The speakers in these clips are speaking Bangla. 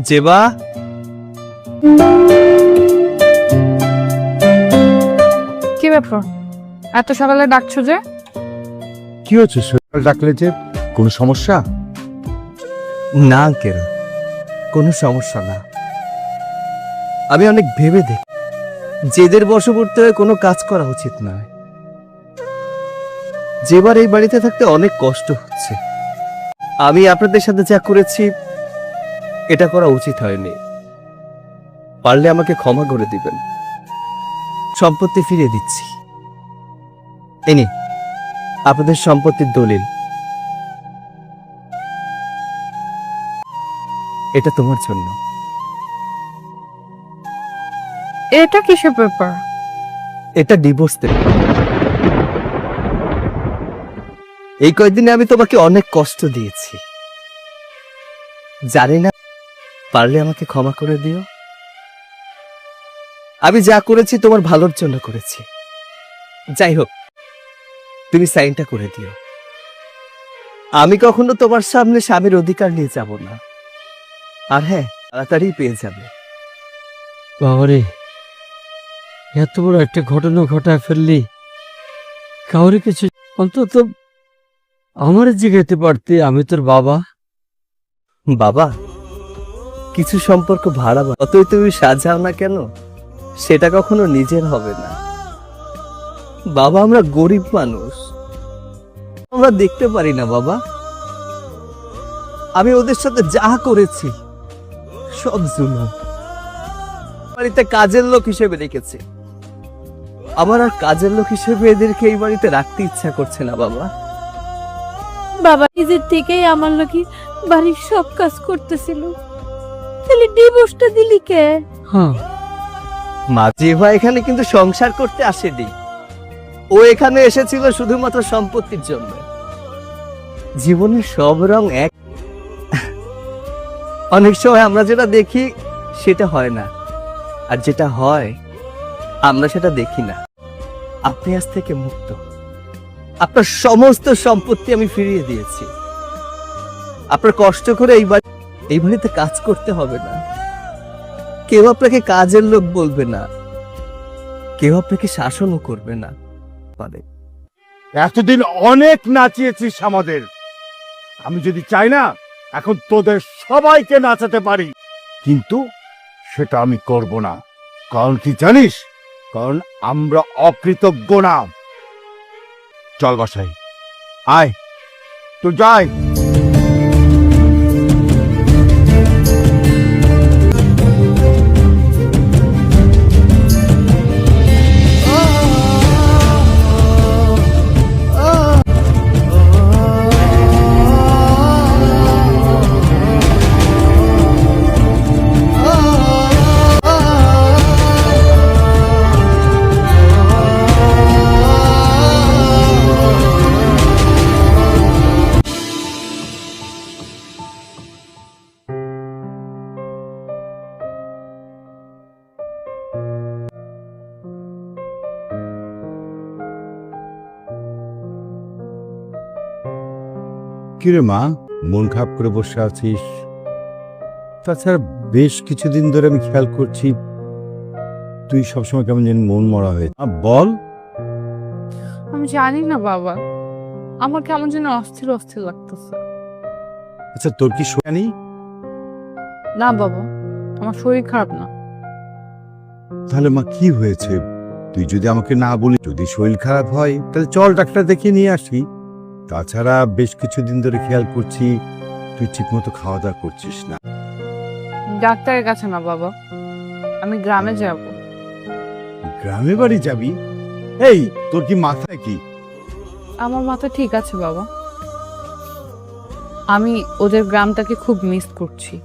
জেবা, কি ব্যাপার এত সকালে ডাকছো যে? কি হচ্ছে সকাল ডাকলে যে? কোনো সমস্যা? না আঙ্কেল, কোনো সমস্যা না। আমি অনেক ভেবে দেখি, জেদের বশবর্তী হয়ে কোনো কাজ করা উচিত নয়। যেবার এই বাড়িতে থাকতে অনেক কষ্ট হচ্ছে। আমি আপনাদের সাথে যা করেছি এটা করা উচিত হয়নি। পারলে আমাকে ক্ষমা করে দিবেন। সম্পত্তি ফিরিয়ে দিচ্ছি। এই নিন আপনাদের সম্পত্তির দলিল। এটা তোমার জন্য। এটা কিসের পেপার? এটা ডিভোর্স পেপার। এই কয়েকদিনে আমি তোমাকে অনেক কষ্ট দিয়েছি, জানি না, পারলে আমাকে ক্ষমা করে দিও। আমি যা করেছি তোমার ভালোর জন্য করেছি। যাই হোক, তুমি সাইনটা করে দিও। আমি কখনো তোমার সামনে স্বামীর অধিকার নিয়ে যাব না। আর হ্যাঁ, তাড়াতাড়ি পেয়ে যাবে। বাবারে, এত বড় একটা ঘটনা ঘটায় ফেললি। কাউরে কিছু অন্তত আমার জিগাইতে পারতে, আমি তোর বাবা। বাবা, কিছু সম্পর্ক ভাড়া যতই তুমি সাজাও না কেন, সেটা কখনো নিজের হবে না। বাবা, আমরা গরিব মানুষ, আমরা দেখতে পারি না বাবা। আমি ওদের সাথে যা করেছি সব জুলুম। বাড়িতে কাজের লোক হিসেবে রেখেছি। আমার আর কাজের লোক হিসেবে এদেরকে এই বাড়িতে রাখতে ইচ্ছা করছে না বাবা। বাবা নিজের থেকেই আমার লাগি বাড়ির সব কাজ করতেছিল, তাহলে ডিভোর্সটা দিলি কে? হ্যাঁ, মাজেভা এখানে কিন্তু সংসার করতে আসেনি। ও এখানে এসেছিল শুধুমাত্র সম্পত্তির জন্য। জীবনের সব রং এক। অনেক সময় আমরা যেটা দেখি সেটা হয় না, আর যেটা হয় আমরা সেটা দেখি না। আপনি আজ থেকে মুক্ত। আপনার সমস্ত সম্পত্তি আমি ফিরিয়ে দিয়েছি। আপনার কষ্ট করে এই বাড়িতে কাজ করতে হবে না। কেউ আপনাকে কাজের লোক বলবে না, কেউ আপনাকে শাসনও করবে না। এতদিন অনেক নাচিয়েছিস আমাদের। আমি যদি চাই না এখন তোদের সবাইকে নাচাতে পারি, কিন্তু সেটা আমি করব না। কারণ কি জানিস? কারণ আমরা অকৃতজ্ঞ না। চল বাসায় আয়, তো যাই। কিরে মা, মন খারাপ করে বসে আছিস? তাছাড়া বেশ কিছুদিন ধরে আমি খেয়াল করছি তুই সবসময় কেমন যেন মন মরা হয়ে। বল। আমি জানি না বাবা, আমার কেমন যেন অস্থির অস্থির লাগতেছে। আচ্ছা, তোর কি শোনি? না বাবা, আমার শরীর খারাপ না। তাহলে মা কি হয়েছে? তুই যদি আমাকে না বলি, যদি শরীর খারাপ হয় তাহলে চল ডাক্তার দেখিয়ে নিয়ে আসি। তাছাড়া বেশ কিছুদিন ধরে খেয়াল করছি তুই ঠিকমতো খাওয়া দাওয়া করছিস না। ডাক্তারের কাছে না বাবা, আমি গ্রামে যাব। গ্রামে বাড়ি যাবি? এই, তোর কি মাথায় কি? আমার মাথা ঠিক আছে বাবা। আমি ওদের গ্রামটাকে খুব মিস করছি।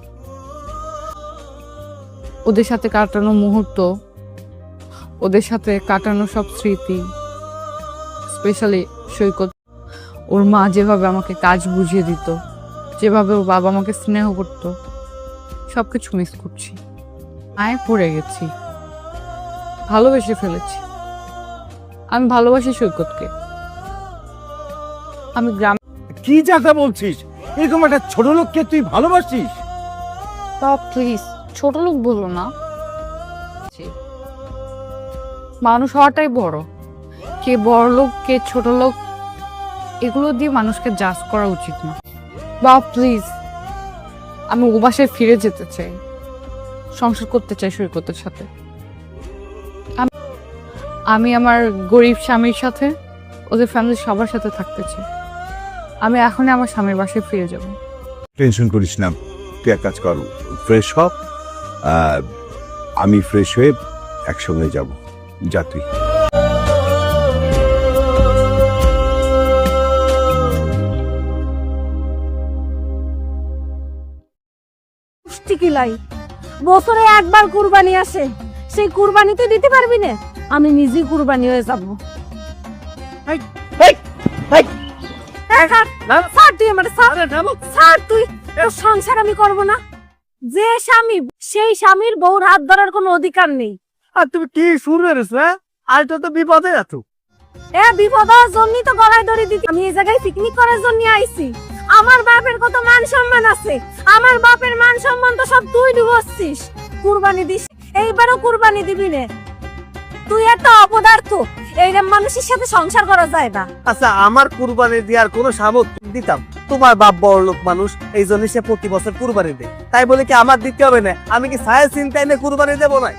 ওদের সাথে কাটানো মুহূর্ত, ওদের সাথে কাটানো সব স্মৃতি, স্পেশালি সৈকত। ওর মা যেভাবে আমাকে কাজ বুঝিয়ে দিত, যেভাবে ওর বাবা আমাকে স্নেহ করতো, সবকিছু মিস করছি। আয় পড়ে গেছি, ভালোবেসে ফেলেছি। আমি ভালোবাসি সৈকতকে। আমি গ্রাম। কি যাতা বলছিস? এরকম একটা ছোট লোককে তুই ভালোবাসিস? প্লিজ ছোট লোক বলো না। মানুষ হওয়াটাই বড়, কে বড় লোক কে ছোট লোক এগুলো দিয়ে মানুষকে জাজ করা উচিত না। বা প্লিজ, আমি ও বাসায় ফিরে যেতে চাই, সংসার করতে চাই সৈকতের সাথে। আমি আমার গরিব স্বামীর সাথে ওদের ফ্যামিলির সবার সাথে থাকতে চাই। আমি এখনই আমার স্বামীর বাসায় ফিরে যাব। টেনশন করিস না, তুই এক কাজ কর, ফ্রেশ হ, আমি ফ্রেশ হয়ে একসঙ্গে যাব, যা তুই। কিলাই বছরে একবার কুরবানি আসে, সেই কুরবানি তুই দিতে পারবি না, আমি নিজেই কুরবানি হয়ে যাব। তুই আমার তুই তোর সংসার আমি করব না। যে স্বামী, সেই স্বামীর বউর হাত ধরার কোনো অধিকার নেই। আর তুমি কি শুরু করেছো? আর তো বিপদে আছো। বিপদ হওয়ার জন্যই তো গলায় দড়ি দিতে আমি এই জায়গায় পিকনিক করার জন্য আইছি। আমার বাপের কত মান সম্মান আছে, আমার বাপের মান সম্মান তো সব তুই ডুবছিস। কুরবানি দিস, এইবারও কুরবানি দিবি না। তুই একটা অপদার্থ, এইরকম মানুষের সাথে সংসার করা যায় না। আচ্ছা, আমার কুরবানি দেওয়ার কোনো সামর্থ্য দিতাম? তোমার বাপ বড় লোক মানুষ, এই জন্য সে প্রতি বছর কুরবানি দেয়। তাই বলে কি আমার দিতে হবে না? আমি কি ছায়া চিন্তায় নিয়ে কুরবানি দেবো না?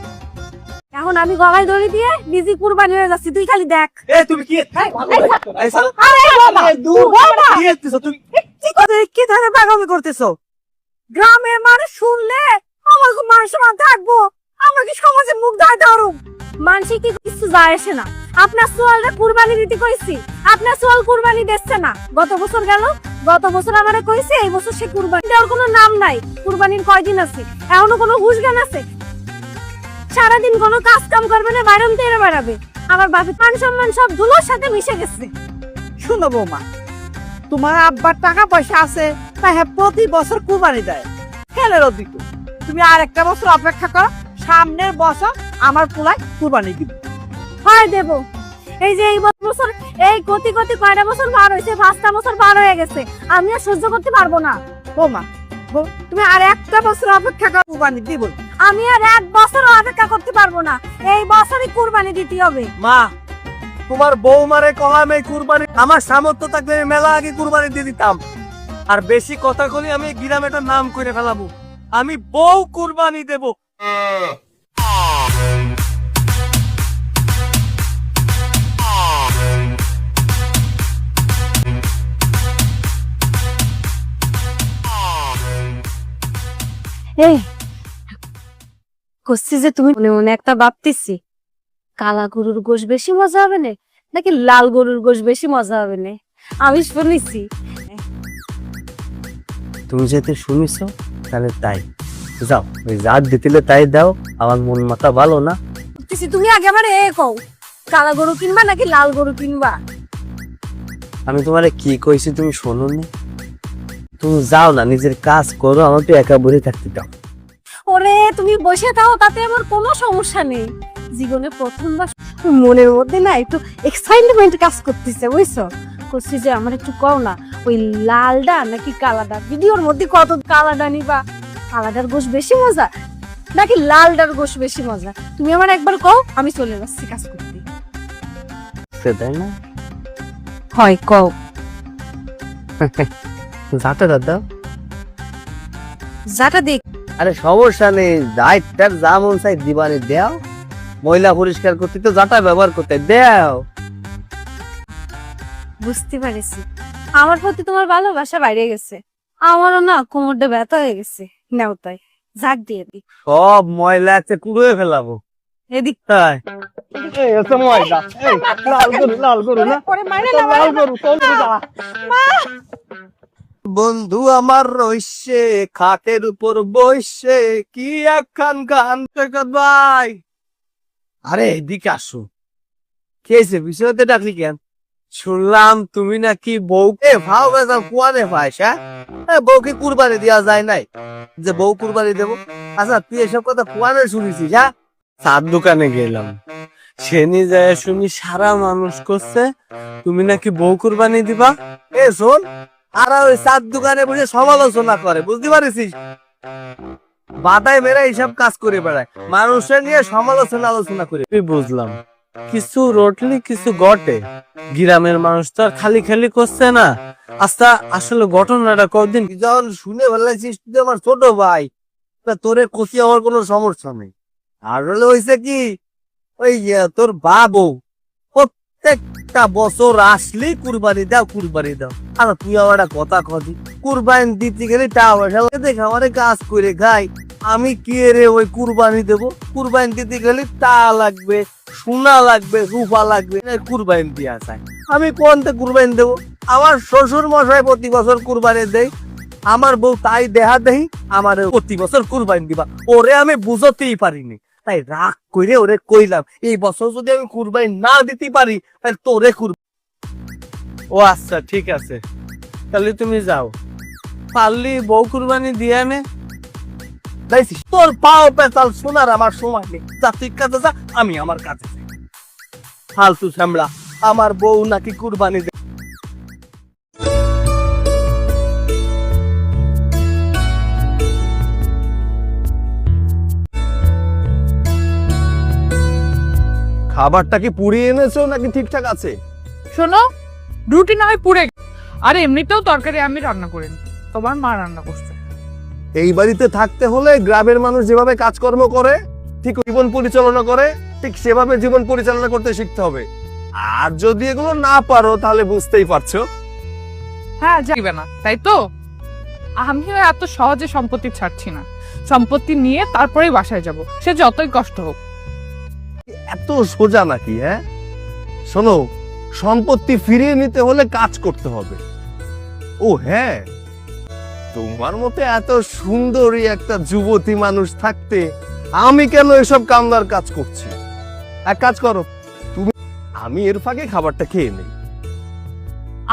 এখন আমি গলায় দড়ি দিয়ে নিজে কুরবানি হয়ে যাচ্ছি, তুই খালি দেখ। তুমি কি কি ধরনের পাগলামি করতেছো? গ্রামের মানুষ শুনলে আমার খুব মান সম্মান থাকবো, আমাকে সমাজে মুখ দেখাতে পারো। মানুষে কি কিছু যায় আসে না। আপনার সোয়ালটা কুরবানি দিতে কইছি, আপনার সোয়াল কুরবানি দিচ্ছে না। গত বছর গেল, গত বছর আমারে কইছে, এই বছর সে কুরবানি দেওয়ার কোনো নাম নাই। কুরবানির কয়দিন আছে? এখনো কোনো হুঁশ জ্ঞান আছে? সারাদিন কোনো কাজ কাম করবে না, বাইরম তেরে বেড়াবে। আমার বাপের মান সম্মান সব ধুলোর সাথে মিশে গেছে। শুনো বৌমা, তোমার আব্বার টাকা পয়সা আছে, তাই প্রতি বছর কুরবানি দেয়, ফেলেরও দিত। তুমি আর একটা বছর অপেক্ষা করো, সামনের বছর আমার পোলায় কুরবানি দিব। হয় দেব। এই যে এই বছর, এই গতি কয়টা বছর পার হয়েছে, 5টা বছর পার হয়ে গেছে, আমি আর সহ্য করতে পারবো না। বৌমা, তুমি আর একটা বছর অপেক্ষা করো, কুরবানি দিব। আমি আর 1 বছর অপেক্ষা করতে পারবো না, এই বছরই কুরবানি দিতে হবে। মা, তোমার বৌমারে কলাম এই কুরবানি, আমার সামর্থ্য থাকলে আমি মেলা আগে কুরবানি দিয়ে দিতাম। আর বেশি কথা কলি আমি গ্রামে একটা নাম করে ফেলাবো, আমি বউ কুরবানি দেব। এই কচ্ছি যে তুমি মনে মনে একটা ভাবতেছি, কালা গরুর গোশ বেশি মজা হবে না নাকি লাল গরুর গোশ বেশি মজা হবে না? আমি শুনেছি। তুমি যেতে শুনিস তাহলে তাই যাও, ওই যা দিতিলে তাই দাও, আমার মন মাথা ভালো না। তুমি আগে আমার কও, কালা গরু কিনবা নাকি লাল গরু কিনবা? আমি তোমারে কি কইছি তুমি শোনোনি? তুমি যাও না, নিজের কাজ করো, আমার তো একা বসে থাকতে দাও। ওরে তুমি বসে থাও, তাতে আমার কোনো সমস্যা নেই। জীবনে প্রথমবার মনের মধ্যে না একটু এক্সাইটমেন্ট কাজ করতেছে, বুঝছো? করছি যে আমার একটু কও না, ওই লালডা নাকি কালাডা? ভিডিওর মধ্যে কত কালাডা নিবা, কালাডার গোশ বেশি মজা নাকি লালডার গোশ বেশি মজা? তুমি আমার একবার কও, আমি চলে যাচ্ছি কাজ করতে। সেটাই না হয় কও। যাতে দাদা, যাটা দেখ। আরে সমস্যা নেই, দায়িত্বের যা মন চাই দিবানি দেও। ময়লা পরিষ্কার করতে তো যাটা ব্যবহার করতে দেও। বুঝতে পারছি, আমার প্রতি তোমার ভালোবাসা বাইরে গেছে। আমারও না কোমরটা ব্যথা হয়ে গেছে, নাও তাই ঝাঁক দিয়ে দি। সব ময়লা আছে কুড়িয়ে ফেলাবো। এদিক তাই এই এত ময়লা, এই লাল গরু না, লাল গরু কোন যা। বন্ধু আমার রইছে খাটের উপর বইছে, কি একখান গান ভাই। আরে এদিকে আসো, কি হয়েছে? বিষয়তে ডাকলি কেন? শুনলাম তুমি নাকি বউকে ভাও বেজাল কুয়ারে পাইস। হ্যাঁ, বউকে কুরবানি দেওয়া যায় নাই, যে বউ কুরবানি দেবো? আচ্ছা, তুই এসব কথা কুয়ারে শুনেছিস? হ্যাঁ, চার দোকানে গেলাম, সেনি যায় শুনি সারা মানুষ করছে তুমি নাকি বউ কুরবানি দিবা। এ শোন, আর ওই চার দোকানে বসে সমালোচনা করে, বুঝতে পারিস? বাদায় মেরা এইসব কাজ করে বেড়ায়, মানুষের নিয়ে সমালোচনা আলোচনা করে। আমি বুঝলাম, কিছু রটলি কিছু ঘটে। গ্রামের মানুষ তো আর খালি খালি করছে না। আচ্ছা, আসলে ঘটনাটা কদিন যখন শুনে ফেলাইছিস তুই আমার ছোট ভাই, তা তোরে কষি আমার কোনো সমস্যা নেই। আর হলে হয়েছে কি, ওই তোর বাবু প্রত্যেকটা বছর আসলেই কুরবানি দাও কুরবানি দাও। আর তুই আমার একটা কথা কদি, কুরবানি দিতে গেলে টাকা পয়সা দেখে আমারে কাজ করে খাই, আমি কি রে ওই কুরবানি দেবো? কুরবানি দিতে গেলে টাকা লাগবে, সোনা লাগবে, রূপা লাগবে, কুরবানি দিয়া যায়। আমি কোনটা কুরবানি দেবো? আমার শ্বশুর মশাই প্রতি বছর কুরবানি দেয়, আমার বউ তাই দেহা দেহি আমার প্রতি বছর কুরবানি দিবা। ওরে আমি বুঝতেই পারিনি, তাই রাগ করে ওরে কইলাম এই বছর যদি আমি কুরবানি না দিতে পারি তাহলে তোরে কুরবানি। ও আচ্ছা, ঠিক আছে, তাহলে তুমি যাও, পারলি বউ কুরবানি দিয়ে আনে। দেখছিস তোর পাও পেঁচাল শোনার আমার সময় নেই, যা তুই কাজে যা, আমি আমার কাছে যাই। ফালতু শ্যামলা, আমার বউ নাকি কুরবানি দেয়। খাবারটা কি পুড়িয়ে এনেছো নাকি ঠিকঠাক আছে? শোনো, রুটি না হয় পুড়ে গেছে। আর এমনিতেও তরকারি আমি রান্না করিনি, তোমার মা রান্না করছে। এই বাড়িতে থাকতে হলে গ্রামের মানুষ যেভাবে কাজকর্ম করে, ঠিক জীবন পরিচালনা করে, ঠিক সেভাবে জীবন পরিচালনা করতে শিখতে হবে। আর যদি এগুলো না পারো তাহলে বুঝতেই পারছো। হ্যাঁ, যাইবে না তাই তো? আমিও এত সহজে সম্পত্তি ছাড়ছি না। সম্পত্তি নিয়ে তারপরেই বাসায় যাব, সে যতই কষ্ট হোক। এত সোজা নাকি? হ্যাঁ শোনো, সম্পত্তি ফিরিয়ে নিতে হলে কাজ করতে হবে। ও হ্যাঁ, তোমার মতো এত সুন্দরী একটা যুবতী মানুষ থাকতে আমি কেন এসব কামদার কাজ করছি? এক কাজ করো তুমি, আমি এর ফাঁকে খাবারটা খেয়ে নেই।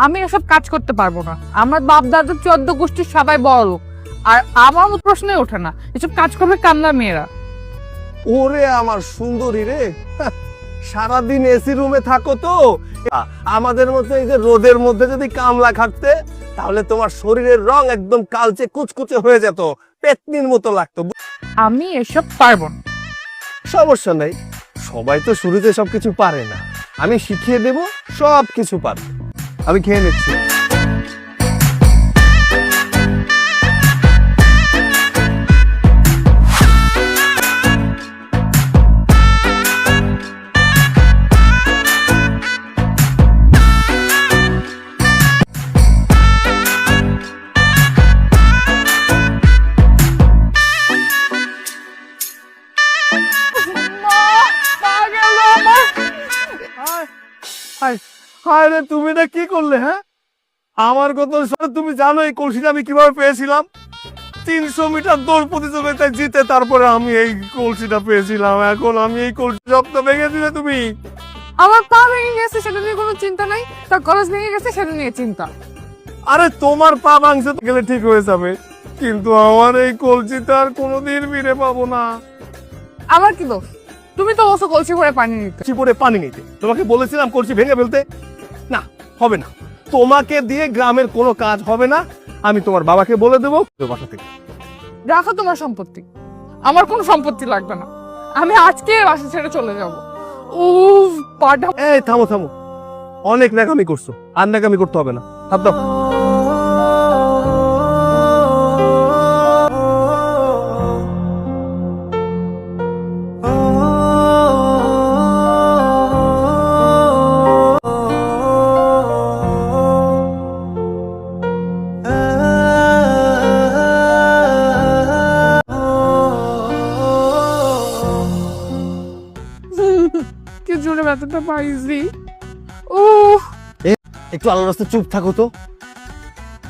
আমি এসব কাজ করতে পারবো না। আমার বাপ দাদা 14 গোষ্ঠীর সবাই বড় লোক, আর আমার প্রশ্নই ওঠে না এসব কাজ করবে কামলা মেয়েরা। ওরে আমার সুন্দরী রে, সারাদিন এসি রুমে থাকো তো, আমাদের মতো এই যে রোদের মধ্যে যদি কামলা খাটতে তাহলে তোমার শরীরের রং একদম কালচে কুচকুচে হয়ে যেত, পেতনির মতো লাগতো। আমি এসব পারবো না। সমস্যা নেই, সবাই তো শুরুতে সবকিছু পারে না, আমি শিখিয়ে দেব, সব কিছু পারবে। আমি খেয়ে নিচ্ছি। হায় রে, তুমি না কি করলে? হ্যাঁ, আমার কথা তুমি জানো এই কলসিটা আমি কিভাবে পেয়েছিলাম? 300 মিটার দৌড় প্রতিযোগিতায় জিতে তারপরে আমি এই কলসিটা পেয়েছিলাম। এখন আমি এই কলসি সবটা ভেঙে দিলে তুমি। আমার পা ভেঙে গেছে সেটা নিয়ে কোনো চিন্তা নাই, তার কলেজ ভেঙে গেছে সেটা নিয়ে চিন্তা। আরে তোমার পা ভাঙছে গেলে ঠিক হয়ে যাবে, কিন্তু আমার এই কলসিটা আর কোনোদিন ফিরে পাবো না। আমার কি দোষ? তুমি তো বসো কলসি ভরে পানি নিতে। কলসি পরে পানি নিতে তোমাকে বলেছিলাম কলসি ভেঙে ফেলতে? না, হবে না, তোমাকে দিয়ে গ্রামের কোনো কাজ হবে না। আমি তোমার বাবাকে বলে দেবো বাসা থেকে। রাখো তোমার সম্পত্তি, আমার কোনো সম্পত্তি লাগবে না। আমি আজকে বাসা ছেড়ে চলে যাব। উফ, পাটা। এই থামো থামো, অনেক নাকামি করছো, আর নাকামি করতে হবে না, হাত দাও। কি জোরে ব্যথাটা পাইছি। উফ, একটু আলোর রাস্তায় চুপ থাকো তো,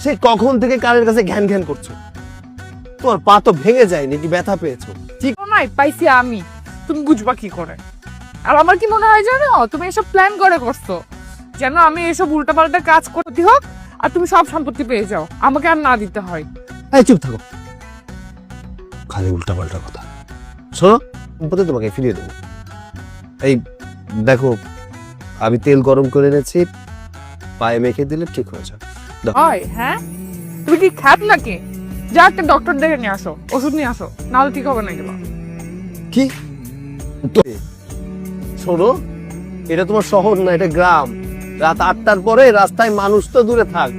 সে কখন থেকে কানের কাছে ঘ্যান ঘ্যান করছো? তোমার পা তো ভেঙে যায়নি, কি ব্যথা পেয়েছো? ঠিক নাই পাইছি আমি, তুমি বুঝবা কি করে? আর আমার কি মনে হয় জানো, তুমি এসব প্ল্যান করে করছো যেন আমি এসব উল্টাপাল্টা কাজ করতে হোক আর তুমি সব সম্পত্তি পেয়ে যাও, আমাকে আর না দিতে হয়। এই চুপ থাকো, খালি উল্টা পাল্টা কথা। শোনো, সম্পত্তি তোমাকে ফিরিয়ে দেবো। এই দেখো, আমি তেল গরম করে এনেছি, পায়ে মেখে দিলে ঠিক হয়ে যাবে। হয় হ্যাঁ, তুমি কি খ্যাপ নাকি? যা একটা ডক্টর দেখে নিয়ে আসো, ওষুধ নিয়ে আসো, নাহলে ঠিক হবে না এগুলো। কি শোনো, এটা তোমার শহর না, এটা গ্রাম। রাত 8টার পরে রাস্তায় মানুষ তো দূরে থাক,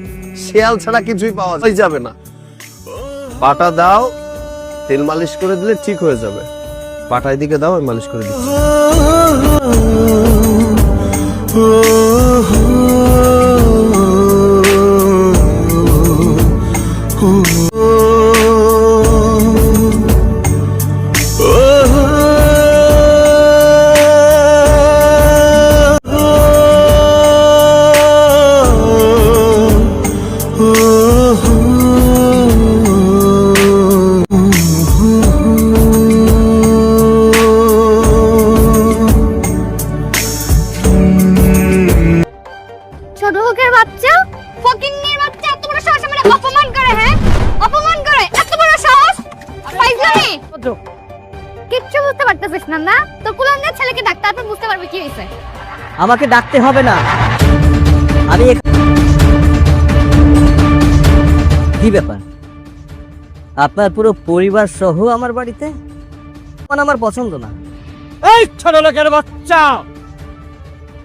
শেয়াল ছাড়া কিছুই পাওয়া যাবে না। পাটা দাও, তেল মালিশ করে দিলে ঠিক হয়ে যাবে। পাটায় দিকে দাও, আমি মালিশ করে দিচ্ছি। ছোট লোকের বাচ্চা, ফকিন্নির বাচ্চা, এত বড় সাহস আমারে অপমান করে, হ্যাঁ অপমান করে, এত বড় সাহস। ফাইজলামি, কিচ্ছু বুঝতে পারতেছিস না না? তোর কুলাঙ্গার ছেলেকে ডাক্তার, আপনি বুঝতে পারবে কি হয়েছে। আমাকে ডাকতে হবে না, আমি কি ব্যাপার? আপনার পুরো পরিবার সহ আমার বাড়িতে? আমার পছন্দ না। এই ছোট লোকের বাচ্চা,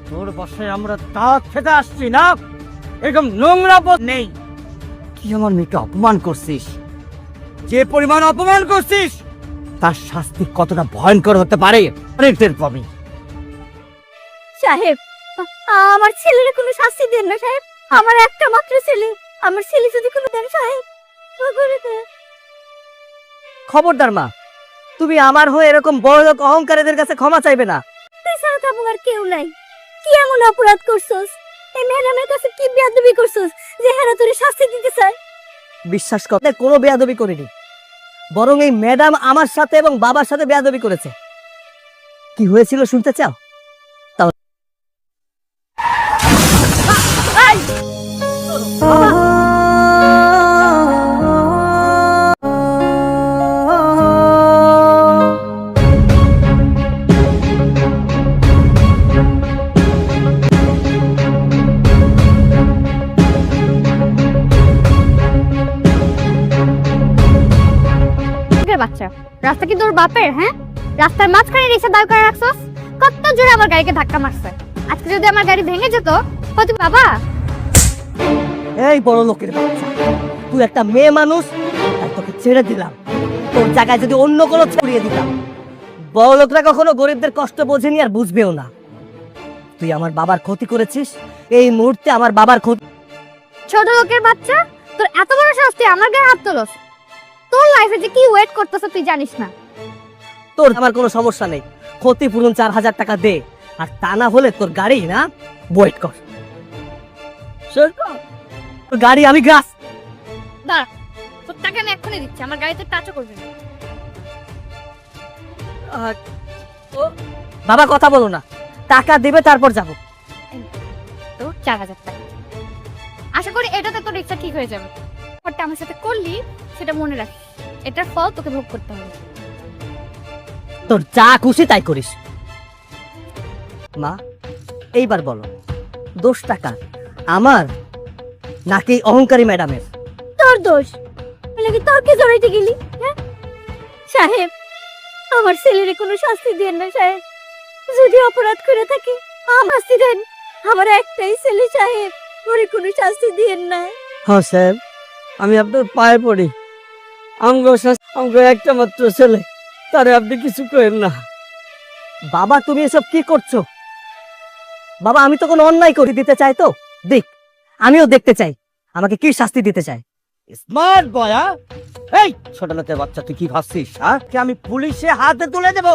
তোর বাসায় আমরা দাওয়াত খেতে আসছি না, এরকম নোংরা পথ নেই। তুই আমার মেয়েকে অপমান করছিস, যে পরিমাণ অপমান করছিস তার শাস্তি কতটা ভয়ঙ্কর হতে পারে অনেক টের পাবি। সাহেব, আমার ছেলের কোনো শাস্তি দেন না সাহেব, আমার একটা মাত্র ছেলে, আমার ছেলে যদি কোনো দেন সাহেব। খবরদার মা, তুমি আমার হয়ে এরকম বড় লোক অহংকারীদের কাছে ক্ষমা চাইবে না। তাছাড়া তো আমার কেউ নাই। কি এমন অপরাধ করছস? এই ম্যাডামের কাছে কি বেয়াদবি করছস যে হেরা তোরে শাস্তি দিতে চায়? বিশ্বাস কর, কোনো বেয়াদবি করিনি, বরং এই ম্যাডাম আমার সাথে এবং বাবার সাথে বেয়াদবি করেছে। কি হয়েছিল শুনতে চাও? বাচ্চা, রাস্তা কি তোর বাপের? হ্যাঁ, রাস্তার মাঝখানে রিক্সা দাঁড় করে রাখছস, কত জোরে আমার গাড়িকে ধাক্কা মারছে। আজকে যদি আমার গাড়ি ভেঙে যেত, হয়তো বাবা। এই বড় লোকের বাচ্চা, তুই একটা মেয়ে মানুষ, আর তোকে ছেড়ে দিলাম। তোর জায়গায় যদি অন্য কোনো ছড়িয়ে দিতাম। বড় লোকরা কখনো গরিবদের কষ্ট বোঝেনি আর বুঝবেও না। তুই আমার বাবার ক্ষতি করেছিস, এই মুহূর্তে আমার বাবার ক্ষতি। ছোট লোকের বাচ্চা, তোর এত বড় সাহস তুই আমার গায়ে হাত তোলস? তোর লাইফে যে কি ওয়েট করতেছ তুই জানিস না। তোর আমার কোনো সমস্যা নেই, ক্ষতিপূরণ 4000 টাকা দে, আর তা না হলে তোর গাড়ি না ওয়েট কর। তোর গাড়ি আমি গ্রাস। দাঁড়া, তোর টাকা আমি এক্ষুনি দিচ্ছি, আমার গাড়িতে টাচও করবি না। বাবা কথা বলো না, টাকা দেবে তারপর যাব। তো 4000 টাকা, আশা করি এটাতে তোর রিক্সা ঠিক হয়ে যাবে। ওটা আমার সাথে করলি সেটা মনে রাখিস, এটার ফল তোকে ভোগ করতে হবে। তোর যা খুশি তাই করিস। মা, এইবার বলো, দোষ টাকা আমার নাকি অহংকারী ম্যাডামের? তোর দোষ, নাকি তর্কে জড়াইতে গেলি? হ্যাঁ সাহেব, আমার ছেলের কোনো শাস্তি দেন না সাহেব। যদি অপরাধ করে থাকে আমার শাস্তি দেন। আমার একটাই ছেলে সাহেব, ওরে কোনো শাস্তি দেন না। হ্যাঁ সাহেব, আমি আপনার পায়ে পড়ি, আমগো একটা মাত্র ছেলে, তারে আপনি কিছু করেন না। বাবা তুমি এসব কি করছো? বাবা আমি তো কোনো অন্যায় করে দিতে চাই, তো দেখ, আমিও দেখতে চাই আমাকে কি শাস্তি দিতে চাই। স্মার্ট বয়, এই ছোট লোকের বাচ্চা, তুই কি ভাবছিস? হ্যাঁ, আমি পুলিশে হাতে তুলে দেব?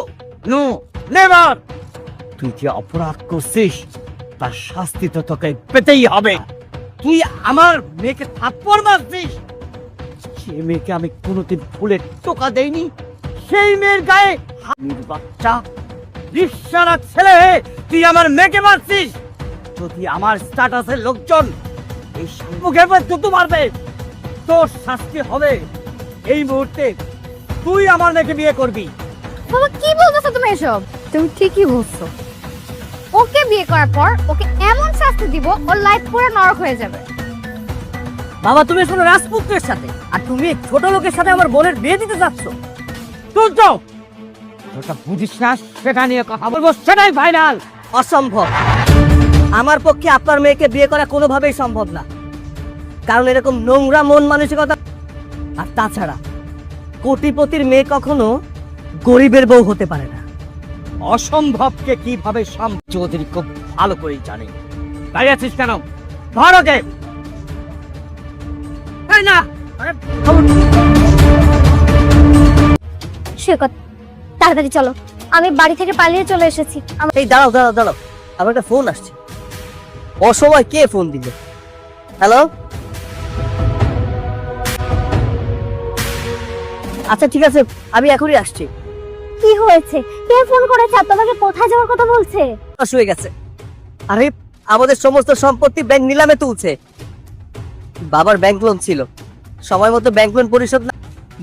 No never. তুই যে অপরাধ করছিস তার শাস্তি তো তোকে পেতেই হবে। তুই আমার মেয়েকে থাপ্পড় মারছিস, সেই মেয়েকে আমি কোনোদিন ফুলের টোকা দেইনি। সেই মেয়ের গায়ে হামির বাচ্চা, রিকশার ছেলে, তুই আমার মেয়েকে মারছিস। যদি আমার স্ট্যাটাসের লোকজন এই মুখের পর জুতো মারবে, তোর শাস্তি হবে এই মুহূর্তে। তুই আমার মেয়েকে বিয়ে করবি। বাবা কি বলতেছো তুমি এসব? তুমি ঠিকই বলছো, ওকে বিয়ে করার পর ওকে এমন শাস্তি দিব ওর লাইফ পুরো নরক হয়ে যাবে। বাবা তুমি শোনো রাজপুত্রের সাথে, আর তুমি এক ছোট লোকের সাথে আমার বোনের বিয়ে দিতে যাচ্ছ। সূর্য ওটা বুঝিস না, সেটা নিয়ে কথা বলবো, সেটাই ফাইনাল। অসম্ভব, আমার পক্ষে আপনার মেয়েকে বিয়ে করা কোনোভাবেই সম্ভব না, কারণ এরকম নোংরা মন মানসিকতা। আর তাছাড়া কোটিপতির মেয়ে কখনো গরিবের বউ হতে পারে না। অসম্ভবকে কিভাবে চৌধুরী খুব ভালো করেই জানে। দাঁড়িয়ে আছিস কেন? ধর ওকে। এই না, আরে সৈকত, তাড়াতাড়ি চলো, আমি বাড়ি থেকে পালিয়ে চলে এসেছি। এই দাঁড়াও দাঁড়াও দাঁড়াও, আমার একটা ফোন আসছে। অসময় কে ফোন দিল? হ্যালো, আচ্ছা ঠিক আছে, আমি এখনই আসছি। কি হয়েছে? কে ফোন করেছে? আর তোমাকে কোথায় যাওয়ার কথা বলছে? হয়ে গেছে। আরে আমাদের সমস্ত সম্পত্তি ব্যাংক নিলামে তুলছে। বাবার ব্যাংক লোন ছিল, সময় মতো ব্যাংক লোন পরিশোধ না,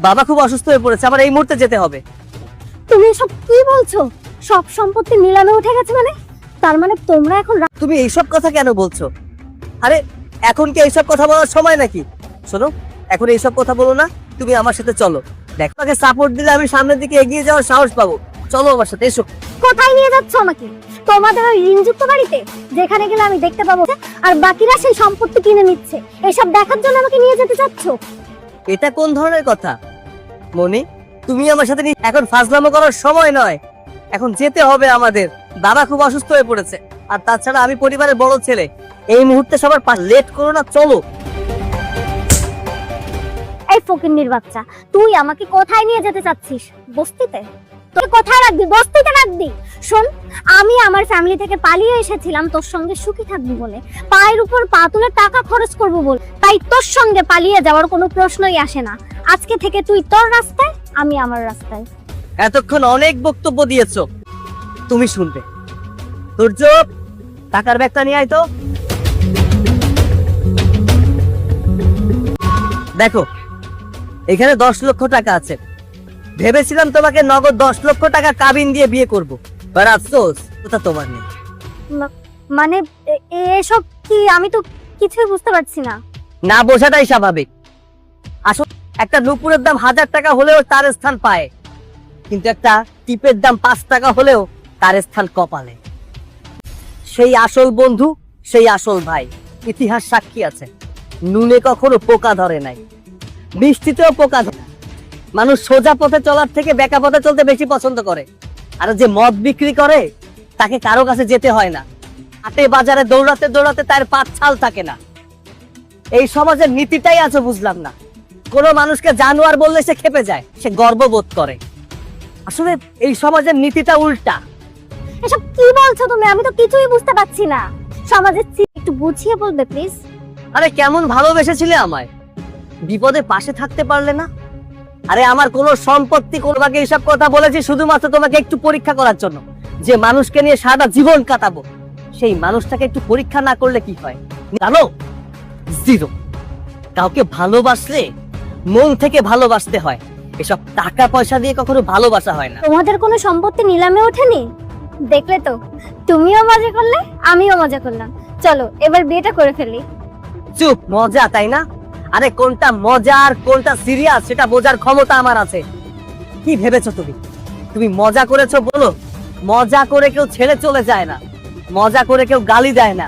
বাবা খুব অসুস্থ হয়ে পড়েছে, আমার এই মুহূর্তে যেতে হবে। তুমি এসব কি বলছো? সব সম্পত্তি নিলামে উঠে গেছে মানে? তার মানে তোমরা এখন তুমি এইসব কথা কেন বলছো? আরে এখন কি এইসব কথা বলার সময় নাকি? শোনো, এখন এইসব কথা বলো না, তুমি আমার সাথে চলো। দেখো, তোমাকে সাপোর্ট দিলে আমি সামনের দিকে এগিয়ে যাওয়ার সাহস পাবো। চলো আমার সাথে, এসো। কোথায় নিয়ে যাচ্ছ আমাকে? তোমাদের ওই ঋণযুক্ত বাড়িতে, যেখানে গেলে আমি দেখতে পাবো আর বাকিরা সেই সম্পত্তি কিনে নিচ্ছে, এসব দেখার জন্য আমাকে নিয়ে যেতে চাচ্ছ? এটা কোন ধরনের কথা মনি? তুমি আমার সাথে এখন ফাজলামো করার সময় নয়, এখন যেতে হবে আমাদের। বাবা খুব অসুস্থ হয়ে পড়েছে, আর তাছাড়া আমি পরিবারের বড় ছেলে। এই মুহূর্তে সবার লেট করো না, চলো। এই ফকিন্নির বাচ্চা, তুই আমাকে কোথায় নিয়ে যেতে চাচ্ছিস? বস্তিতে? তোকে কোথায় রাখবি? বস্তিতে রাখবি? শোন, আমি আমার ফ্যামিলি থেকে পালিয়ে এসেছিলাম তোর সঙ্গে সুখী থাকবি বলে, পায়ের উপর পা তুলে টাকা খরচ করব বলে, তাই তোর সঙ্গে পালিয়ে যাওয়ার কোনো প্রশ্নই আসে না। আজকে থেকে তুই তোর রাস্তায়, আমি আমার রাস্তায়। এতক্ষণ অনেক বক্তব্য দিয়েছো, তুমি শুনবে। সূর্য, টাকার ব্যাগটা নিয়ে আয় তো। দেখো, এখানে 10 লক্ষ টাকা আছে। ভেবেছিলাম তোমাকে নগদ 10 লক্ষ টাকা কাবিন দিয়ে বিয়ে করব, বাট আফসোস ওটা তোমার নেই। মানে এসব কি? আমি তো কিছুই বুঝতে পারছি না। না বোঝাটাই স্বাভাবিক। আসলে একটা নুপুরের দাম 1000 টাকা হলেও তার স্থান পায়, কিন্তু একটা টিপের দাম 5 টাকা হলেও তার স্থান কপালে। সেই আসল বন্ধু, সেই আসল ভাই। ইতিহাস সাক্ষী আছে, নুনে কখনো পোকা ধরে নাই, বৃষ্টিতেও পোকা ধরে। মানুষ সোজা পথে চলার থেকে বেঁকা পথে চলতে বেশি পছন্দ করে। আর যে মদ বিক্রি করে তাকে কারো কাছে যেতে হয় না, হাটে বাজারে দৌড়াতে দৌড়াতে তার পা ছাল থাকে না। এই সমাজের নীতিটাই আছে বুঝলাম না। কোনো মানুষকে জানোয়ার বললে সে খেপে যায়, সে গর্ববোধ করে। আসলে এই সমাজের নীতিটা উল্টা। এসব কি বলছো তুমি? আমি তো কিছুই বুঝতে পারছি না। সমাজের একটু বুঝিয়ে বলবে প্লিজ? আরে কেমন ভালোবেসেছিলে আমায়, বিপদে পাশে থাকতে পারলে না? আরে আমার কোনো সম্পত্তি, তোমাকে এইসব কথা বলেছি শুধুমাত্র তোমাকে একটু পরীক্ষা করার জন্য। যে মানুষকে নিয়ে সারা জীবন কাটাবো, সেই মানুষটাকে একটু পরীক্ষা না করলে কি হয় জানো? জিরো। কাউকে ভালোবাসলে মন থেকে ভালোবাসতে হয়, এসব টাকা পয়সা দিয়ে কখনো ভালোবাসা হয় না। তোমাদের কোনো সম্পত্তি নিলামে ওঠেনি? দেখলে তো, তুমিও মজা করলে, আমিও মজা করলাম। চলো এবার বিয়েটা করে ফেলি। চুপ, মজা তাই না? আরে কোনটা মজা আর কোনটা সিরিয়াস সেটা বোঝার ক্ষমতা আমার আছে। কি ভেবেছো তুমি? তুমি মজা করেছো বলো? মজা করে কেউ ছেড়ে চলে যায় না, মজা করে কেউ গালি দেয় না,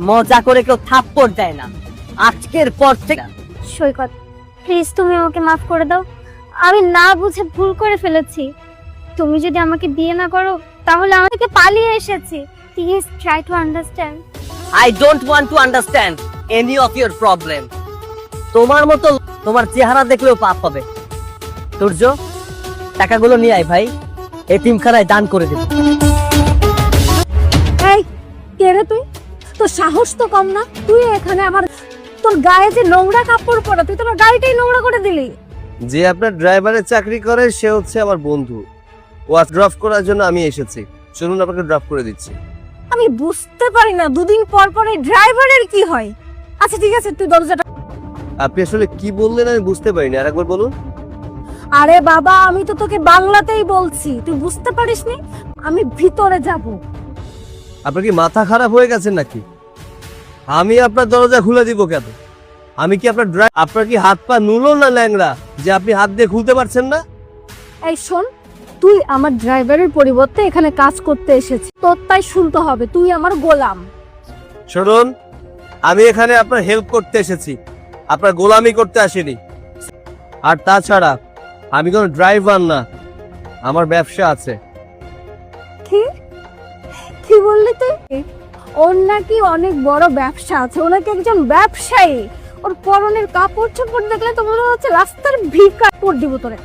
মজা করে কেউ থাপ্পড় দেয় না। আজকের পর থেকে সৈকত, প্লিজ তুমি আমাকে মাফ করে দাও। আমি না বুঝে ভুল করে ফেলেছি। তুমি যদি আমাকে বিয়ে না করো তাহলে আমাকে পালিয়ে এসেছি। Please try to understand. I don't want to understand any of your problem. তোমার মতো তোমার চেহারা দেখলেও পাপ হবে। সূর্য, টাকাগুলো নিয়ে আয় ভাই, এতিমখানায় দান করে দেব। এই কে রে তুই? তোর সাহস তো কম না? তুই এখানে আমার, তোর গায়ে যে নোংরা কাপড় পরা, তুই তোর গাড়িটাই নোংরা করে দিলি। যে আপনার ড্রাইভারের চাকরি করে সে হচ্ছে আমার বন্ধু, ও ড্রপ করার জন্য আমি এসেছি। চলুন আপনাকে ড্রপ করে দিচ্ছি। আমি বুঝতে পারি না দুদিন পর পর এই ড্রাইভারের কি হয়। আচ্ছা ঠিক আছে, তুই দরজাটা। আপনি আসলে কি বললেন আমি বুঝতে পারিনি, আরেকবার বলুন। আরে বাবা, আমি তো তোকে বাংলাতেই বলছি, তুই বুঝতে পারিসনি? আমি ভিতরে যাব। আপনার কি মাথা খারাপ হয়ে গেছে নাকি? আমি আপনার দরজা খুলে দিব কেন? আমি কি আপনার কি হাত পা নুলো না ল্যাংড়া যে আপনি হাত দিয়ে খুলতে পারছেন না? এই শোন, তুই আমার ড্রাইভারের পরিবর্তে এখানে কাজ করতে এসেছিস, তোর তাই শুনতে হবে, তুই আমার গোলাম। শুনুন, আমি এখানে আপনার হেল্প করতে এসেছি, আপনার গোলামি করতে আসিনি। আর তাছাড়া আমি কোনো ড্রাইভার না, আমার ব্যবসা আছে। কি কি বললি তুই? ওর নাকি অনেক বড় ব্যবসা আছে, ও নাকি একজন ব্যবসায়ী। ওর পরনের কাপড় চোপড় দেখলে তো মনে হচ্ছে রাস্তার ভিখারি করে দিব তোরে।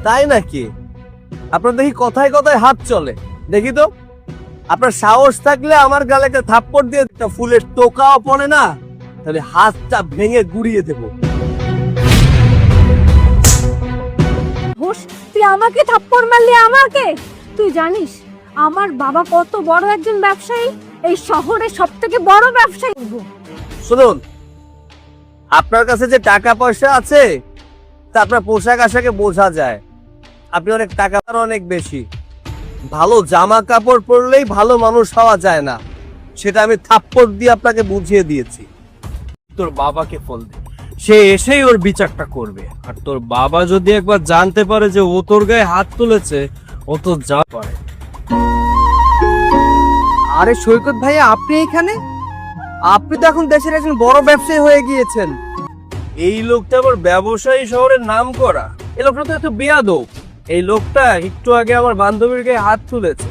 তাই নাকি? আপনার দেখি কথায় কথায় হাত চলে, দেখি তো। আপনার সাহস থাকলে আমার গালে একটা থাপ্পড় দিয়ে একটা ফুলের টোকাও পড়ে না, তাহলে হাতটা ভেঙে গুড়িয়ে দেবো। হোস, তুই আমাকে থাপ্পড় মারলি? আমাকে? তুই জানিস আমার বাবা কত বড় একজন ব্যবসায়ী, এই শহরে সবথেকে বড় ব্যবসায়ী। শুনুন, আপনার কাছে যে টাকা পয়সা আছে তা আপনার পোশাক আশাকে বোঝা যায়। আপনি অনেক টাকা অনেক বেশি। ভালো জামা কাপড় পরলেই ভালো মানুষ হওয়া যায় না, সেটা আমি থাপ্পড় দিয়ে আপনাকে বুঝিয়ে দিয়েছি। তোর বাবাকে ফোন দে, সে এসেই ওর বিচারটা করবে। আর তোর বাবা যদি একবার জানতে পারে যে ও তোর গায়ে হাত তুলেছে, ও তো যা পারে। আরে সৈকত ভাইয়া, আপনি এখানে? আপনি তো এখন দেশের একজন বড় ব্যবসায়ী হয়ে গিয়েছেন। এই লোকটা আবার ব্যবসায়ী শহরের নাম করা। এই লোকটা তো এত বেয়াদব। এই লোকটা একটু আগে আমার বান্ধবীর গায়ে হাত তুলেছে।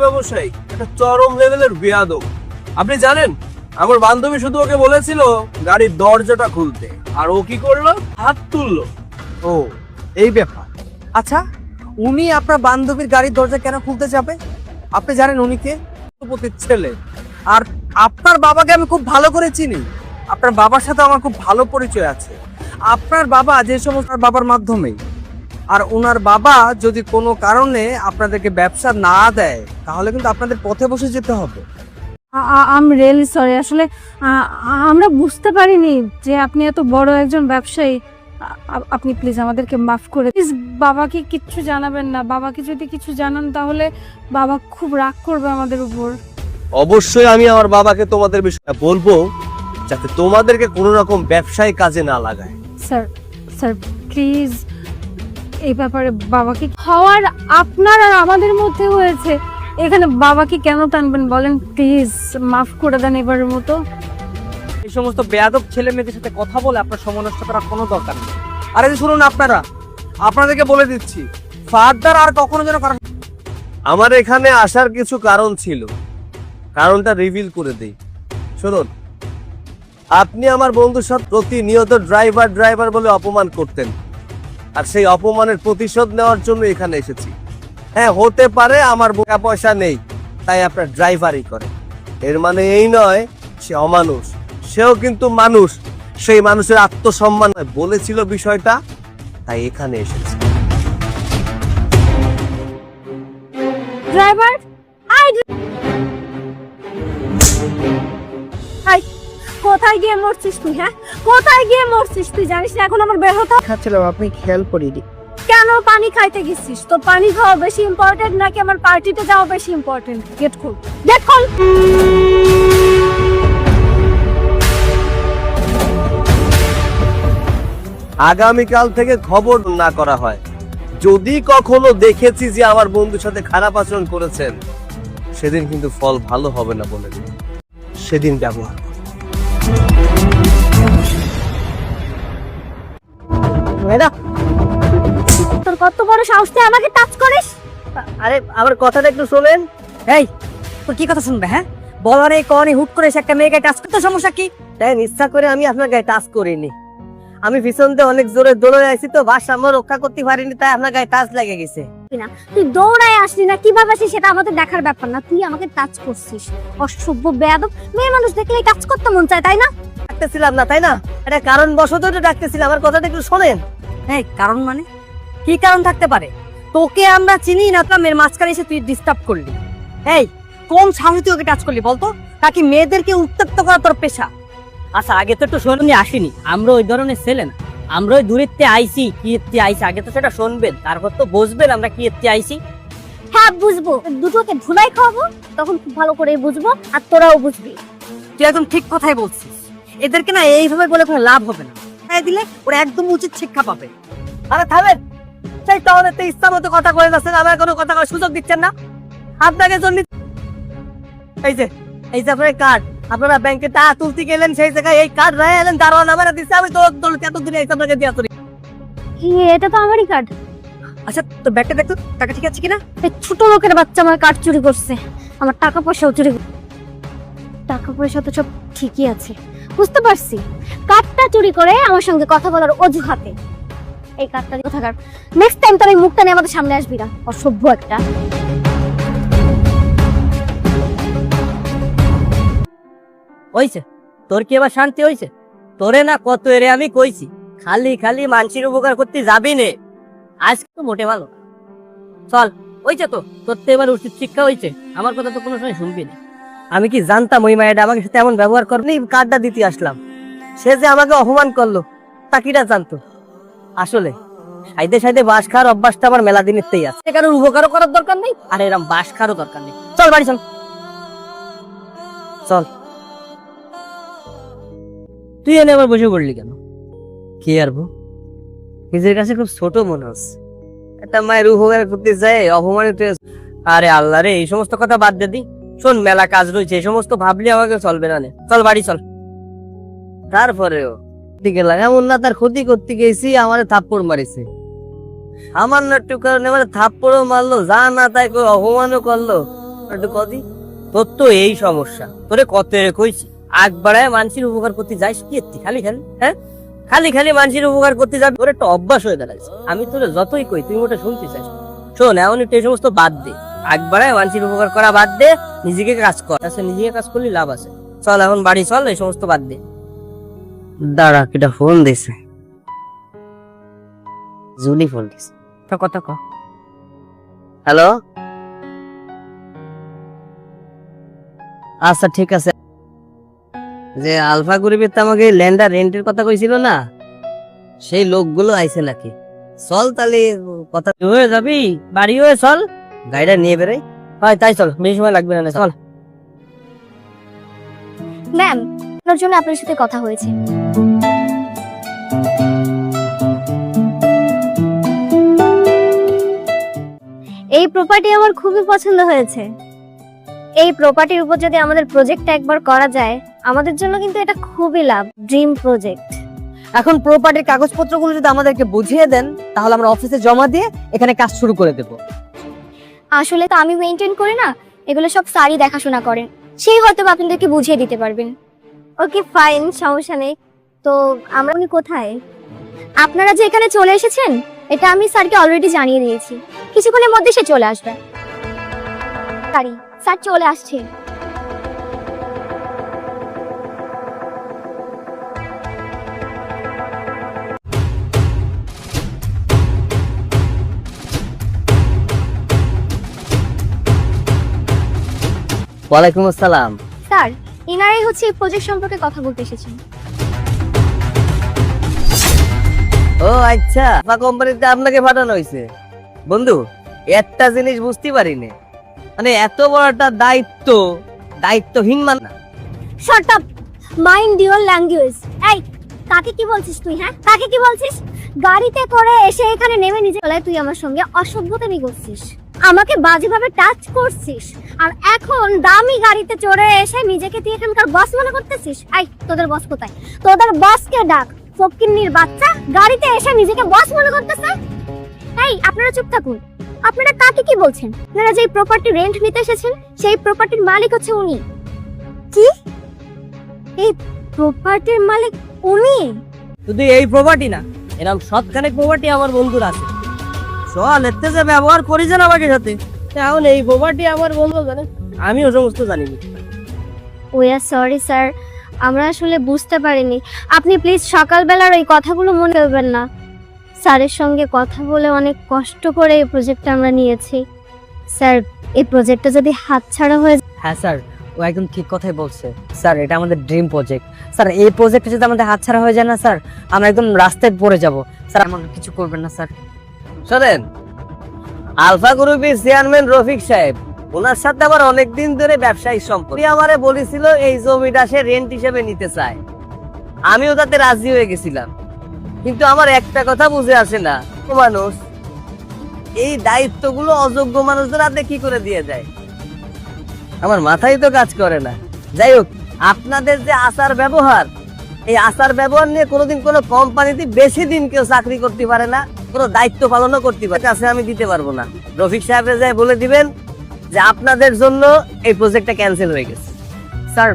ব্যবসায়ী একটা চরম লেভেলের বেয়াদব। আপনি জানেন, আমার বান্ধবী শুধু ওকে বলেছিল গাড়ির দরজাটা খুলতে, আর ও কি করলো? হাত তুললো। ও, এই ব্যাপার। আচ্ছা, উনি আপনার বান্ধবীর গাড়ির দরজা কেন খুলতে যাবে? আপনি জানেন উনি কে? পতির ছেলে। আর আপনার বাবাকে আমি খুব ভালো করে চিনি, আপনার বাবার সাথে আমার খুব ভালো পরিচয় আছে। আপনার বাবা যে সমস্ত বাবার মাধ্যমেই, আর ওনার বাবা যদি কোনো কারণে আপনাদেরকে ব্যবসা না দেয়, তাহলে কিন্তু আপনাদের পথে বসে যেতে হবে। আম রিয়েলি সরি, আসলে আমরা বুঝতে পারিনি যে আপনি এত বড় একজন ব্যবসায়ী। আপনি প্লিজ আমাদেরকে মাফ করে প্লিজ। বাবাকে কিচ্ছু জানাবেন না, বাবাকে যদি কিছু জানান তাহলে বাবা খুব রাগ করবে আমাদের উপর। অবশ্যই আমি আমার বাবাকে তোমাদের বিষয়ে বলবো, যাতে তোমাদেরকে কোনো রকম ব্যবসায়ী কাজে না লাগায়। স্যার স্যার প্লিজ, এই ব্যাপারে বাবাকে হওয়ার আপনার আর আমাদের মধ্যে হয়েছে, এখানে বাবাকে কেন টানবেন বলেন? প্লিজ মাফ করে দেন এবারের মতো। এই সমস্ত বেয়াদব ছেলে মেয়েদের সাথে কথা বলে আপনার সময় নষ্ট করার কোনো দরকার নেই। আরে শুনুন, আপনাদেরকে বলে দিচ্ছি, ফার্দার আর কখনো যেন কারণ। আমার এখানে আসার কিছু কারণ ছিল, কারণটা রিভিল করে দেই। শুনুন, আপনি আমার বন্ধুর সাথে প্রতিনিয়ত ড্রাইভার বলে অপমান করতেন, আর সেই অপমানের প্রতিশোধ নেওয়ার জন্য এখানে এসেছি। হ্যাঁ, হতে পারে আমার টাকা পয়সা নেই, তাই আপনার ড্রাইভারই করে। এর মানে এই নয় সে অমানুষ, সেও কিন্তু মানুষ। সেই মানুষের আত্মসম্মান বলেছিল বিষয়টা, তাই এখানে এসেছি। ড্রাইভার, কোথায় গিয়ে মরছিস তুই? হ্যাঁ, কোথায় গিয়ে মরছিস তুই? জানিস না এখন আমার বের হতে? খাচ্ছিলাম, আপনি খেয়াল করিনি। কেন পানি খাইতে গেছিস? তোর পানি খাওয়া বেশি ইম্পর্টেন্ট নাকি আমার পার্টিতে যাওয়া বেশি ইম্পর্টেন্ট? গেট খোল, গেট খোল। আগামীকাল থেকে খবর না করা হয়, যদি কখনো দেখেছি যে আমার বন্ধুর সাথে খারাপ আচরণ করেছেন, সেদিন কিন্তু ফল ভালো হবে না বলে দিন। সেদিন ব্যবহার করুন। তোর কত বড় সাহস, তুই আমাকে টাচ করিস? আরে আমার কথাটা একটু শোনেন। এই, তোর কি কথা শুনবে? হ্যাঁ, বলারে কনে হুট করে এসে একটা মেয়েকে টাচ করতে সমস্যা কি? তাই ইচ্ছা করে আমি আপনার গায়ে টাচ করিনি। আমি পিছন দিয়ে অনেক জোরে দৌড়ে আইছি তো, ভারসাম্য রক্ষা করতে পারিনি, তাই আপনার গায়ে টাচ লেগে গেছে। তুই দৌড়ায় আসলি না, কিভাবে আসিস সেটা আমাদের দেখার ব্যাপার না। তুই আমাকে টাচ করছিস, অসভ্য বেয়াদব। মেয়ে মানুষ দেখলেই টাচ করতে মন চায়, তাই না? ডাকতেছিলাম না, তাই না? এটা কারণ বশত ডাকতেছিলাম। আমার কথাটা একটু শোনেন। এই কারণ মানে কি কারণ থাকতে পারে? তোকে আমরা চিনি না, তো মেয়ের মাঝখানে এসে তুই ডিস্টার্ব করলি। এই, কোন সাহসে তুই ওকে টাচ করলি বলতো? নাকি মেয়েদেরকে উত্ত্যক্ত করা তোর পেশা? আচ্ছা, আগে তো একটু শুনুন, আসিনি আমরা ওই ধরনের ছেলে না। আমরা ওই দূরেতে আইছি, কি এতে আইছি, আগে তো সেটা শুনবেন, তারপর তো বুঝবেন আমরা কি এতে আইছি। হ্যাঁ বুঝবো, দুটোকে ধুলাই খাওয়াবো, তখন খুব ভালো করে বুঝবো, আর তোরাও বুঝবি। তুই একদম ঠিক কথাই বলছিস। এদেরকে না এইভাবে বলে কোনো লাভ হবে না, তাই দিলে ওরা একদম উচিত শিক্ষা পাবে। আরে থামেন, সেই তাহলে তো ইচ্ছা মতো কথা কয়ে যাচ্ছেন, আমার কোনো কথা করার সুযোগ দিচ্ছেন না। আপনাকে জন্য এই যে আপনার কার্ড, আপনারা ব্যাংকে টাকা তুলতে গেলেন, সেই জায়গায় এই কার্ড রায় এলেন, দারোয়ান আমার দিচ্ছে, আমি তো এতদিনে আপনাকে দিয়ে আসি। এটা তো আমারই কার্ড। আচ্ছা তো ব্যাগটা দেখতো, টাকা ঠিক আছে কিনা? এই ছোট লোকের বাচ্চা আমার কার্ড চুরি করছে, আমার টাকা পয়সাও চুরি করছে। টাকা পয়সা তো সব ঠিকই আছে, বুঝতে পারছি। কার্ডটা চুরি করে আমার সঙ্গে কথা বলার অজুহাতে এই কার্ডটা কোথাকার। নেক্সট টাইম তোর এই মুখটা নিয়ে আমাদের সামনে আসবি না, অসভ্য একটা। হইছে তোর কি এবার শান্তি হইছে? তোরে না কত এরে আমি কইছি, খালি খালি মানুষের উপকার করতে যাবি নে, আজকে তো মোটে ভালো না। চল, হইছে তো, তোর তো এবার উচিত শিক্ষা হইছে, আমার কথা তো কোনো সময় শুনবি না। আমি কি জানতাম ওই মায়েরা আমাকে সাথে এমন ব্যবহার করনি? কার্ডটা দিতে আসলাম, সে যে আমাকে অপমান করলো তা কিটা জানতো? আসলে সাইডে সাইডে বাস খাওয়ার অভ্যাসটা আমার মেলা দিনের তেই আছে, কারোর উপকারও করার দরকার নেই, আর এরকম বাস খাওয়ারও দরকার নেই। চল বাড়ি চল, চল। তুই এনে আবার বসে পড়লি কেন? কি আর বউ, নিজের কাছে খুব ছোট মনে হচ্ছে, একটা মায়ের উপকার করতে যায় অপমানিত। আরে আল্লাহ রে, এই সমস্ত কথা বাদ দে দি। শোন, মেলা কাজ রয়েছে, এই সমস্ত ভাবলে আমাকে চলবে না। চল বাড়ি চল। তারপরেও দিকে লাগা এমন না তার ক্ষতি করতে গেছি, আমার থাপ্পড় মারিছে, সামান্য একটু কারণে আমার থাপ্পড়ও মারলো, যা না তাই করে অপমানও করলো। একটু কদি, তোর তো এই সমস্যা, তোরে কত কইছি আগ বাড়ায় মানুষের উপকার করতে যাইস কি খালি খালি, হ্যাঁ খালি খালি মানুষের উপকার করতে যাবি, তোর একটা অভ্যাস হয়ে দাঁড়াইছে। আমি তোরে যতই কই তুই ওটা শুনতে চাইস। শোন, এমন একটু এই সমস্ত বাদ দে, আগ বাড়ায় মানুষের উপকার করা বাদ দে, নিজেকে কাজ কর। আচ্ছা, নিজেকে কাজ করলে লাভ আছে। চল এখন বাড়ি চল, এই সমস্ত বাদ দে। দাঁড়া, কিটা ফোন দিছে, জুলি ফোন দিছে, কথা ক। হ্যালো, আচ্ছা ঠিক আছে। যে আলফা গ্রুপের আমাকে ল্যান্ডার রেন্টের কথা কইছিল না, সেই লোকগুলো আইছে নাকি? চল তাহলে কথা হয়ে যাবি, বাড়ি হয়ে চল, গাড়িটা নিয়ে বেরোই। হয় তাই, চল, বেশি সময় লাগবে না, চল। ম্যাম, আপনার জন্য আপনার সাথে কথা হয়েছে। এই প্রপার্টি আমার খুবই পছন্দ হয়েছে। এই প্রপার্টির উপর যদি আমাদের প্রজেক্টটা একবার করা যায়, আমাদের জন্য কিন্তু এটা খুবই লাভ, ড্রিম প্রজেক্ট। এখন প্রপার্টির কাগজপত্রগুলো যদি আমাদেরকে বুঝিয়ে দেন, তাহলে আমরা অফিসে জমা দিয়ে এখানে কাজ শুরু করে দেব। আসলে তো আমি মেইনটেইন করি না, এগুলো সব স্যারই দেখাশোনা করেন, সেই হয়তো আপনাদেরকে বুঝিয়ে দিতে পারবেন। ওকে ফাইন, সমস্যা নেই। তো আমরা কোথায়? আপনারা যে এখানে চলে এসেছেন, এটা আমি স্যারকে অলরেডি জানিয়ে দিয়েছি, কিছুক্ষণের মধ্যে সে চলে আসবে। স্যার চলে আসছে। ওয়ালাইকুম আসসালাম। স্যার, ইনারাই হচ্ছে এই প্রজেক্ট সম্পর্কে কথা বলতে এসেছেন। ও আচ্ছা, কোম্পানিতে আপনাকে পাঠানো হয়েছে। বন্ধু, একটা জিনিস বুঝতে পারিনি, মানে এত বড় একটা দায়িত্বহীন মানে না। Shut up, mind your language. এই, কাকে কি বলছিস তুই? হ্যাঁ, কাকে কি বলছিস? গাড়িতে করে এসে এখানে নেমে নিজে চলায় তুই আমার সঙ্গে অসভ্যতামি করছিস, আমাকে বাজেভাবে টাচ করছিস, আর এখন দামি গাড়িতে চড়ে এসে নিজেকে তুই এখানকার বস মনে করতেছিস। এই, তোদের বস কোথায়? তোদের বসকে ডাক। ফকিন্নির বাচ্চা গাড়িতে এসে নিজেকে বস মনে করতেছে। এই, আপনারা চুপ থাকুন। আপনারা কাকে কি বলছেন? আপনারা যে প্রপার্টি রেন্ট নিতে এসেছেন, সেই প্রপার্টির মালিক হচ্ছে উনি। কি? এই প্রপার্টির মালিক উনি? শুধু এই প্রপার্টি না, এরকম সৎখানেক প্রপার্টি আমার বন্ধুর আছে। চল, এতে যে ব্যবহার করি যেন আমাকে সাথে, এখন এই প্রপার্টি আমার বন্ধু জানে, আমিও সমস্ত জানি। ওই আর সরি স্যার, আমরা আসলে বুঝতে পারিনি। আপনি প্লিজ সকালবেলার ওই কথাগুলো মনে করবেন না। স্যারের সঙ্গে কথা বলে অনেক কষ্ট করে এই প্রজেক্টটা আমরা নিয়েছি। স্যার, এই প্রজেক্টটা যদি হাতছাড়া হয়ে যায়। হ্যাঁ স্যার, ও একদম ঠিক কথাই বলছে। স্যার, এটা আমাদের ড্রিম প্রজেক্ট। স্যার, এই প্রজেক্টটা যদি আমাদের হাতছাড়া হয়ে যায় না স্যার, আমরা একদম রাস্তায় পড়ে যাব। স্যার, আমাকে কিছু করবেন না স্যার। শোনেন, আলফা গ্রুপের চেয়ারম্যান রফিক সাহেব, ওনার সাথে আবার অনেকদিন ধরে ব্যবসায়িক সম্পর্ক। আমারে বলেছিল এই জমিটা সে রেন্ট হিসেবে নিতে চায়। আমিও তাতে রাজি হয়ে গেছিলাম, কিন্তু আমার একটা কথা বুঝে আসে না, ও মানুষ এই দায়িত্বগুলো অযোগ্য মানুষদের হাতে কি করে দিয়ে যায়, আমার মাথায় তো কাজ করে না। যাই হোক, আপনাদের যে আচার ব্যবহার, এই আচার ব্যবহার নিয়ে কোনোদিন কোনো কোম্পানিতে বেশি দিন কেউ চাকরি করতে পারে না, কোনো দায়িত্ব পালনও করতে পারে কাছে আমি দিতে পারবো না। রফিক সাহেবরে যাই বলে দিবেন যে আপনাদের জন্য এই প্রজেক্টটা ক্যান্সেল হয়ে গেছে। স্যার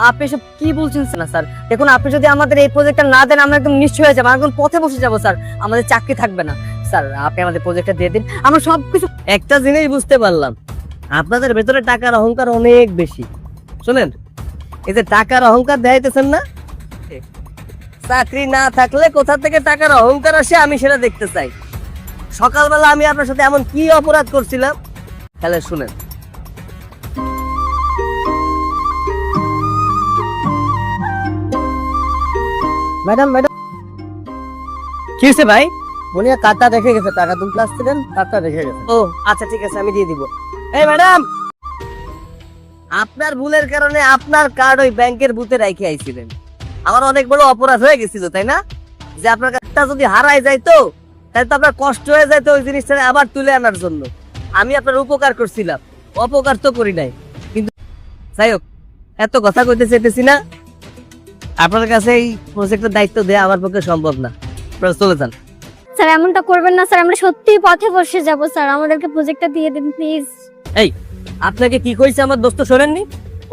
আপনি সব কি বলছেন না স্যার? দেখুন, আপনি যদি আমাদের এই প্রজেক্টটা না দেন, আমরা একদম নিশ্চয় হয়ে যাবো, একদম পথে বসে যাবো স্যার, আমাদের চাকরি থাকবে না। স্যার আপনি আমাদের প্রজেক্টটা দিয়ে দিন, আমরা সবকিছু। একটা জিনিস বুঝতে পারলাম, আপনাদের ভেতরে টাকার অহংকার অনেক বেশি। শোনেন, এই যে টাকার অহংকার দেখাইতেছেন না, চাকরি না থাকলে কোথা থেকে টাকার অহংকার আসে আমি সেটা দেখতে চাই। সকালবেলা আমি আপনার সাথে এমন কি অপরাধ করছিলাম, তাহলে শুনেন। ম্যাডাম ম্যাডাম কি হয়েছে ভাই? উনি কার্ডটা রেখে গেছে, টাকা তুলতে আসছিলেন, কার্ডটা রেখে গেছে। ও আচ্ছা, ঠিক আছে, আমি দিয়ে দিব। এই ম্যাডাম, আপনার ভুলের কারণে আপনার কার্ড ওই ব্যাংকের বুথে রেখে আইছিলেন। আমার অনেক বড় অপরাধ হয়ে গেছিল, তাই না? যে আপনার কার্ডটা যদি হারাই যাইতো, তাহলে তো আপনার কষ্ট হয়ে যাইতো ওই জিনিসটা আবার তুলে আনার জন্য। আমি আপনার উপকার করছিলাম, অপকার তো করি নাই। কিন্তু যাই হোক, এত কথা কইতে চাইতেছি না। আপনার কাছে এই প্রজেক্টের দায়িত্ব দেয়া আমার পক্ষে সম্ভব না, আপনারা চলে যান। স্যার এমনটা করবেন না স্যার, আমরা সত্যিই পথে বসে যাব স্যার, আমাদেরকে প্রজেক্টটা দিয়ে দিন প্লিজ। এই, আপনাকে কি কইছে আমার দোস্ত শোনেননি?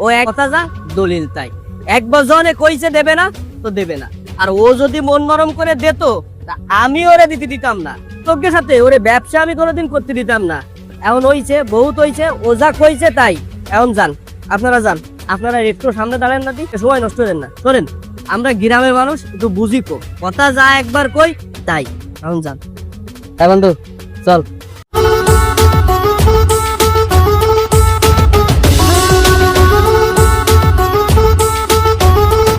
ও এক কথা যা দলিল তাই, একবার জনে কইছে দেবে না তো দেবে না। আর ও যদি মন নরম করে দিত, তা আমি ওরে দিতে দিতাম না। তোর সাথে ওরে ব্যবসা আমি কোনোদিন করতে দিতাম না। এখন হইছে, বহুত হইছে, ও যা কইছে তাই। এখন যান, আপনারা যান। আপনারা একটু সামনে দাঁড়ান না, দিকে সময় নষ্ট করেন না। শোনেন, আমরা গ্রামের মানুষ, একটু বুঝি কো, কথা যা একবার কই তাই। এখন যান। বন্ধু চল।